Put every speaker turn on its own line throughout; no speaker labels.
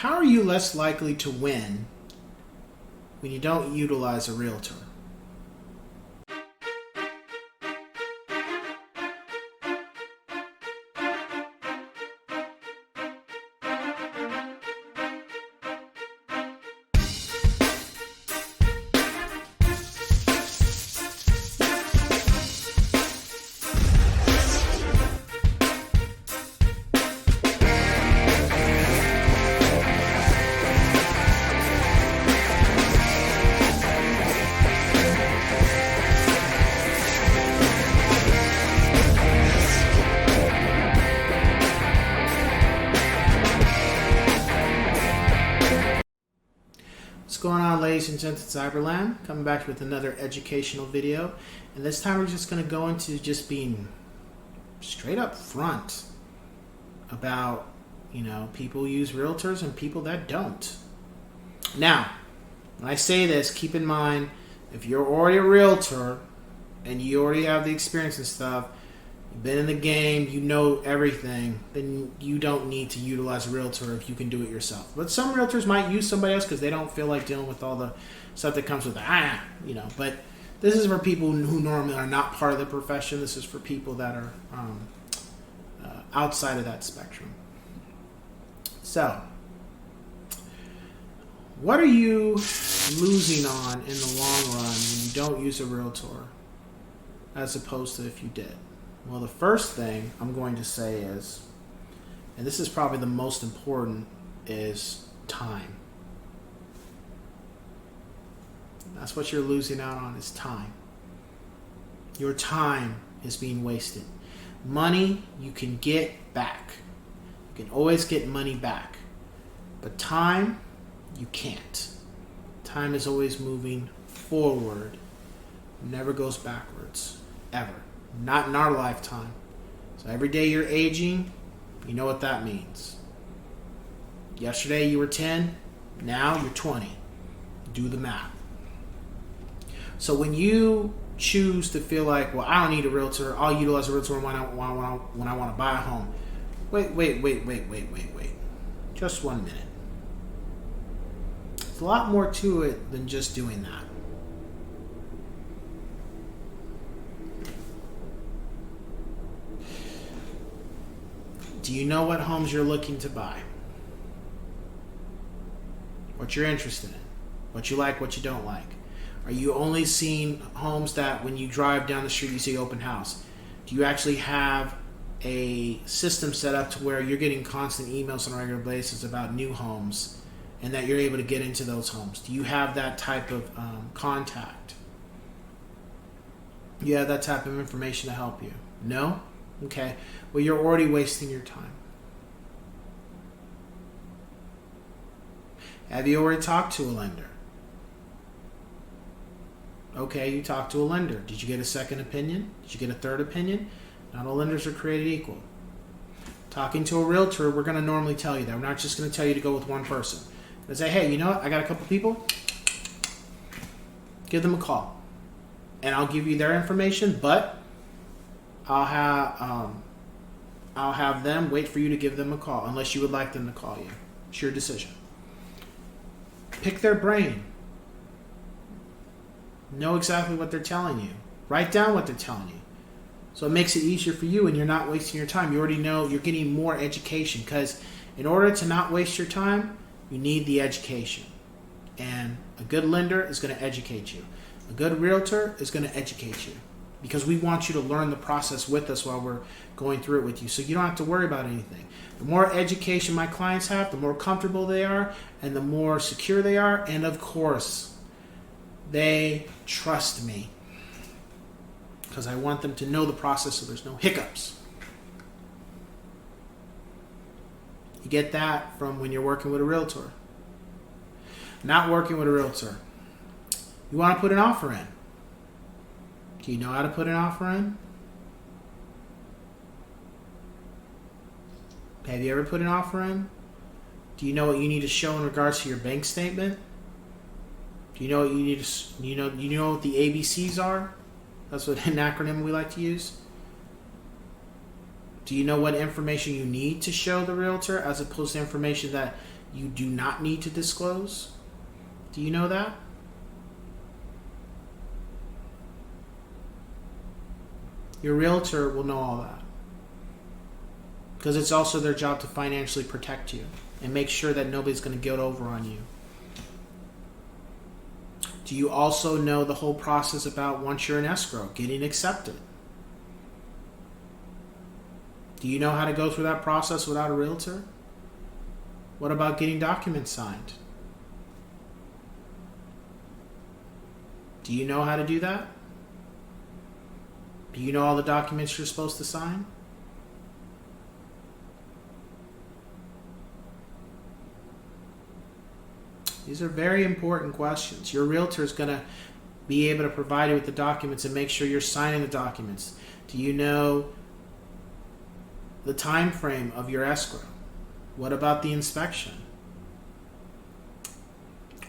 how are you less likely to win when you don't utilize a realtor? What's going on, ladies and gents, it's Cyberland, coming back with another educational video. And this time we're just going to go into just being straight up front about, people who use realtors and people that don't. Now, when I say this, keep in mind, if you're already a realtor and you already have the experience and stuff, you've been in the game, you know everything, then you don't need to utilize a realtor if you can do it yourself. But some realtors might use somebody else because they don't feel like dealing with all the stuff that comes with it. But this is for people who normally are not part of the profession. This is for people that are outside of that spectrum. So, what are you losing on in the long run when you don't use a realtor as opposed to if you did? Well, the first thing I'm going to say is, and this is probably the most important, is time. That's what you're losing out on, is time. Your time is being wasted. Money you can get back. You can always get money back. But time, you can't. Time is always moving forward. Never goes backwards. Ever. Not in our lifetime. So every day you're aging, you know what that means. Yesterday you were 10, now you're 20. Do the math. So when you choose to feel like, well, I don't need a realtor, I'll utilize a realtor when I want to buy a home. Wait. Just 1 minute. There's a lot more to it than just doing that. Do you know what homes you're looking to buy? What you're interested in? What you like, what you don't like? Are you only seeing homes that when you drive down the street you see open house? Do you actually have a system set up to where you're getting constant emails on a regular basis about new homes and that you're able to get into those homes? Do you have that type of contact? Do you have that type of information to help you? No? Okay. Well, you're already wasting your time. Have you already talked to a lender? Okay, you talked to a lender. Did you get a second opinion? Did you get a third opinion? Not all lenders are created equal. Talking to a realtor, we're going to normally tell you that. We're not just going to tell you to go with one person. We'll say, hey, you know what? I got a couple people. Give them a call. And I'll give you their information, but I'll have them wait for you to give them a call, unless you would like them to call you. It's your decision. Pick their brain. Know exactly what they're telling you. Write down what they're telling you. So it makes it easier for you and you're not wasting your time. You already know you're getting more education, because in order to not waste your time, you need the education. And a good lender is going to educate you. A good realtor is going to educate you, because we want you to learn the process with us while we're going through it with you, so you don't have to worry about anything. The more education my clients have, the more comfortable they are, and the more secure they are, and of course, they trust me, because I want them to know the process so there's no hiccups. You get that from when you're working with a realtor. Not working with a realtor. You want to put an offer in. Do you know how to put an offer in? Have you ever put an offer in? Do you know what you need to show in regards to your bank statement? Do you know what you need to, you know what the ABCs are? That's what an acronym we like to use. Do you know what information you need to show the realtor as opposed to information that you do not need to disclose? Do you know that? Your realtor will know all that, because it's also their job to financially protect you and make sure that nobody's going to get over on you. Do you also know the whole process about once you're in escrow, getting accepted? Do you know how to go through that process without a realtor? What about getting documents signed? Do you know how to do that? Do you know all the documents you're supposed to sign? These are very important questions. Your realtor is going to be able to provide you with the documents and make sure you're signing the documents. Do you know the time frame of your escrow? What about the inspection?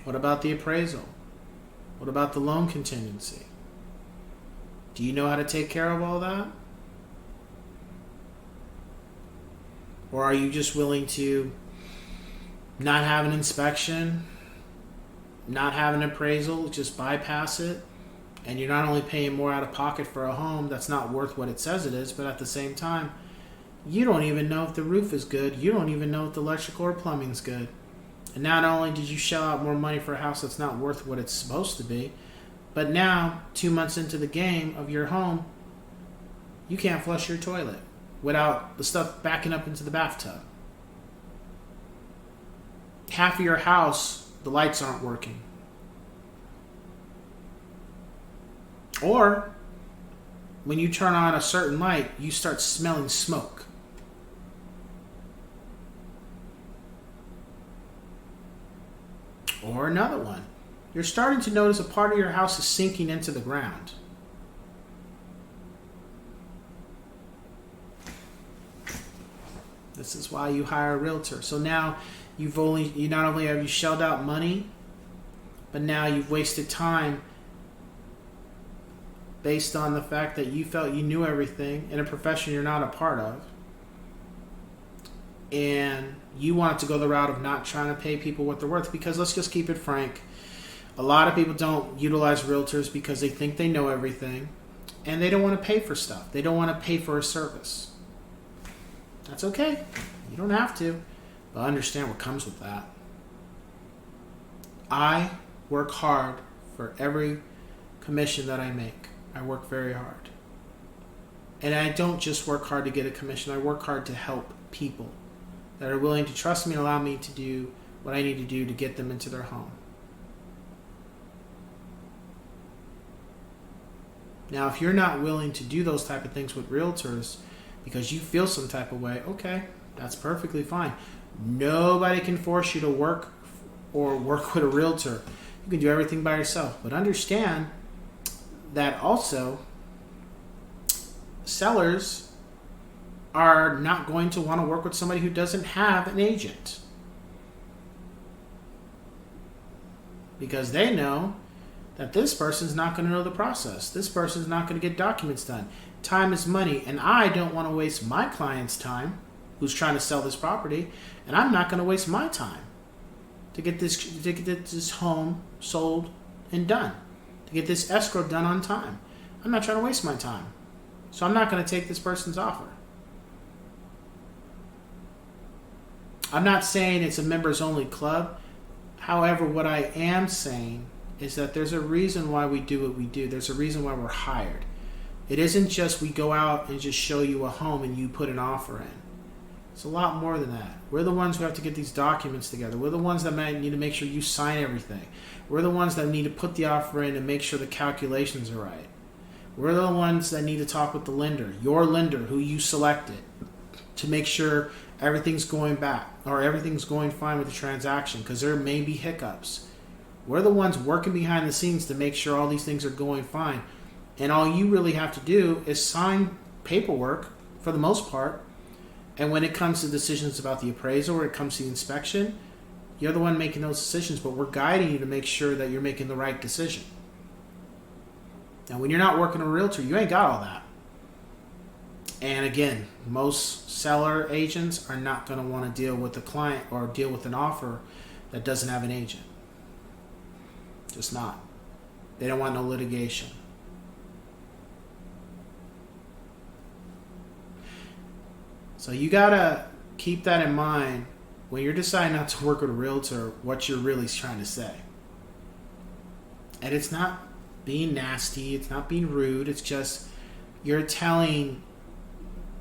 What about the appraisal? What about the loan contingency? Do you know how to take care of all that? Or are you just willing to not have an inspection, not have an appraisal, just bypass it, and you're not only paying more out of pocket for a home that's not worth what it says it is, but at the same time, you don't even know if the roof is good, you don't even know if the electrical or plumbing's good. And not only did you shell out more money for a house that's not worth what it's supposed to be, but now, 2 months into the game of your home, you can't flush your toilet without the stuff backing up into the bathtub. Half of your house, the lights aren't working. Or, when you turn on a certain light, you start smelling smoke. Or another one. You're starting to notice a part of your house is sinking into the ground. This is why you hire a realtor. So now you not only have you shelled out money, but now you've wasted time based on the fact that you felt you knew everything in a profession you're not a part of. And you wanted to go the route of not trying to pay people what they're worth, because let's just keep it frank. A lot of people don't utilize realtors because they think they know everything, and they don't want to pay for stuff. They don't want to pay for a service. That's okay. You don't have to, but understand what comes with that. I work hard for every commission that I make. I work very hard. And I don't just work hard to get a commission. I work hard to help people that are willing to trust me and allow me to do what I need to do to get them into their home. Now, if you're not willing to do those type of things with realtors because you feel some type of way, okay, that's perfectly fine. Nobody can force you to work with a realtor. You can do everything by yourself. But understand that also sellers are not going to want to work with somebody who doesn't have an agent, because they know that this person's not going to know the process. This person's not going to get documents done. Time is money, and I don't want to waste my client's time who's trying to sell this property, and I'm not going to waste my time to get this home sold and done, to get this escrow done on time. I'm not trying to waste my time, so I'm not going to take this person's offer. I'm not saying it's a members-only club. However, what I am saying is that there's a reason why we do what we do. There's a reason why we're hired. It isn't just we go out and just show you a home and you put an offer in. It's a lot more than that. We're the ones who have to get these documents together. We're the ones that might need to make sure you sign everything. We're the ones that need to put the offer in and make sure the calculations are right. We're the ones that need to talk with the lender, your lender who you selected, to make sure everything's going back or everything's going fine with the transaction, because there may be hiccups. We're the ones working behind the scenes to make sure all these things are going fine. And all you really have to do is sign paperwork for the most part. And when it comes to decisions about the appraisal or it comes to the inspection, you're the one making those decisions, but we're guiding you to make sure that you're making the right decision. Now, when you're not working a realtor, you ain't got all that. And again, most seller agents are not going to want to deal with a client or deal with an offer that doesn't have an agent. Just not. They don't want no litigation. So you got to keep that in mind when you're deciding not to work with a realtor, what you're really trying to say. And it's not being nasty, it's not being rude, it's just you're telling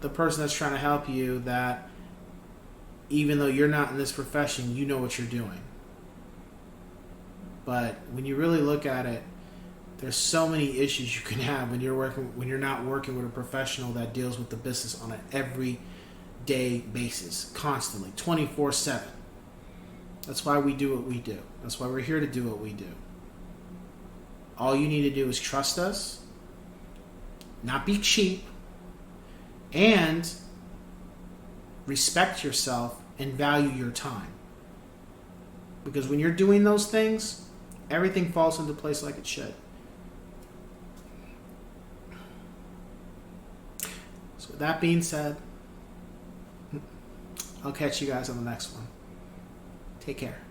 the person that's trying to help you that even though you're not in this profession, you know what you're doing. But when you really look at it, there's so many issues you can have when you're not working with a professional that deals with the business on an everyday basis, constantly, 24/7. That's why we do what we do. That's why we're here to do what we do. All you need to do is trust us, not be cheap, and respect yourself and value your time. Because when you're doing those things, everything falls into place like it should. So with that being said, I'll catch you guys on the next one. Take care.